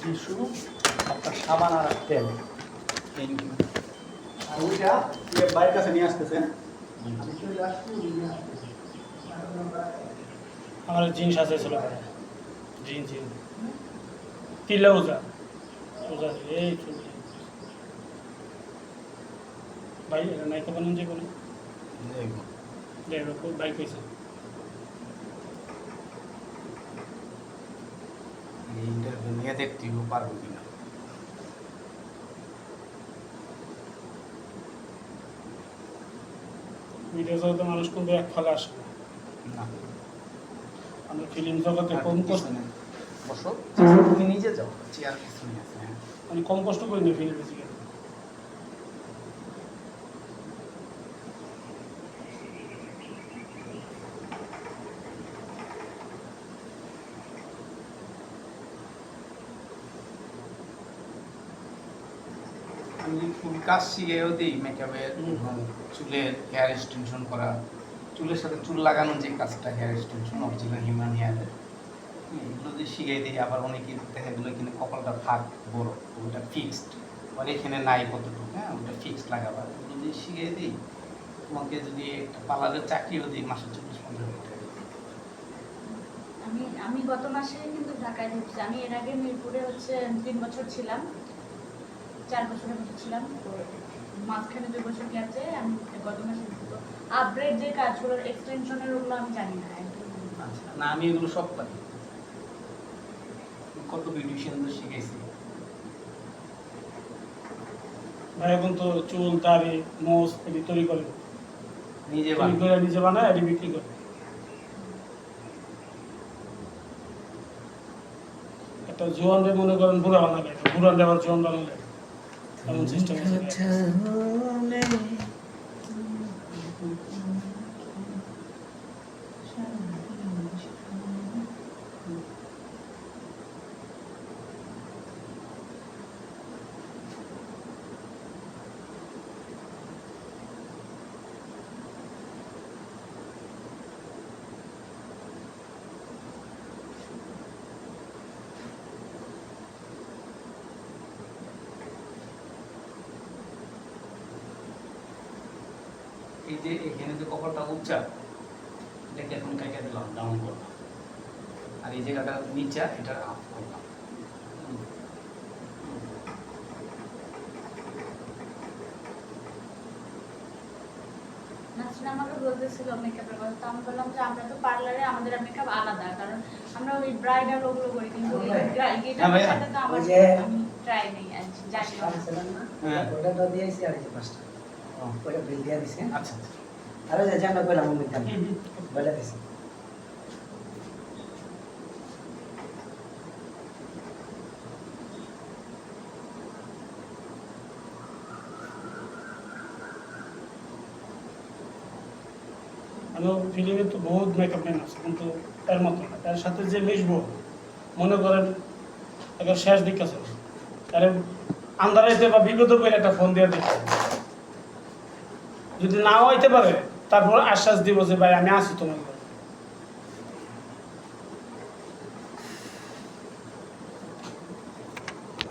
Tissue, আপনার সাবান আর তেল। Thank you. আর ওইটা বাইরের কাছে নিয়ে আসতেছেন। আমি চলে আসছি, নিয়ে আসতেছি। আমার জিন্স আছে ছিল জিন্স তিলে ওজা ওজা এই চলে ভাই এটা নাই কখন যে কোনো দেখো ভাই কইছে এই ইন্টারভিউ নিয়ে দেখতে পারবো কিনা। ভিডিও জগতে মানুষ কিন্তু এক ফলে আসে না। না আমরা ফিল্ম জগতে কম কষ্ট বসো, তুমি নিজে যাও, চেয়ার পিছনে আছে। হ্যাঁ আমি কম কষ্ট করি না ফিল্ম বেশি আমি ফুল কাজ শিখেও দিই, মেকআপের, চুলের হেয়ার এক্সটেনশন করা, চুলের সাথে চুল লাগানো যে কাজটা, হেয়ার এক্সটেনশন অরিজিনাল হিউম্যান হেয়ারের, এগুলো যে শিখিয়ে দিই। আবার অনেকে দেখা গেলো এখানে কপালটা ফাঁক বড়, ওটা ফিক্সড, আর এখানে নাই কতটুকু, হ্যাঁ ওটা ফিক্সড লাগাবার, এগুলো যদি শিখিয়ে দিই, তোমাকে যদি একটা পার্লারের চাকরিও দিই মাসে 40-50 টাকা। আমি গত মাসে কিন্তু ঢাকায় ঢুকছি। আমি এর আগে মিরপুরে 3 বছর ছিলাম, 4 বছরের মতো ছিলাম। তো মাঝখানে 2 বছর গেছে। আমি গত মাসে ঢুকবো। আপগ্রেড যে কাজগুলোর এক্সটেনশনের ওগুলো আমি জানি না একদম। আচ্ছা, না আমি এগুলো সব পারি, কত বিউটিশিয়ানদের শিখেছি। ভাই এখন তো চুল দাড়ি মোজ এটি তৈরি করে নিজে তৈরি বানাই। করে নিজে বানায় এটি বিক্রি করে। একটা জোয়ানরে মনে করেন বুড়া বানাবে, বুড়ানরে আবার জোয়ান বানালে এমন সিস্টেম আছে। এই যে এখানে যে কপালটা উচ্চা, এটাকে এখন কাইটা দিলাম, ডাউন করলাম, আর এই জায়গাটা নিচা, এটা আপ করলাম। নাসরিন আমাকে বলতেছিল মেকআপের কথা। তো আমি বললাম যে আমরা তো পার্লারে আমাদের মেকআপ আলাদা, কারণ আমরা ওই ব্রাইডাল ওগুলো করি, কিন্তু গেটারের সাথে তো আমার আমি ট্রাই নেই, জানি না। হ্যাঁ ওটা তো দিয়েছি আর এই পাঁচটা ওটা বিল দিয়ে দিছে। আচ্ছা আচ্ছা। আর ওই যে জানা কইলাম আমি জানি বলে দিছি। আমি ফিল্মে তো বহুত মেকআপ ম্যান আছে, কিন্তু এর মতো না। এর সাথে যে মিশবো, মনে করেন একবার শেষ দিক আছে, তাহলে আন্দারাইতে বা বিগত করে একটা ফোন দিয়ে দিতে, যদি নাও হইতে পারে তারপর আশ্বাস দিব যে ভাই আমি আছি তোমার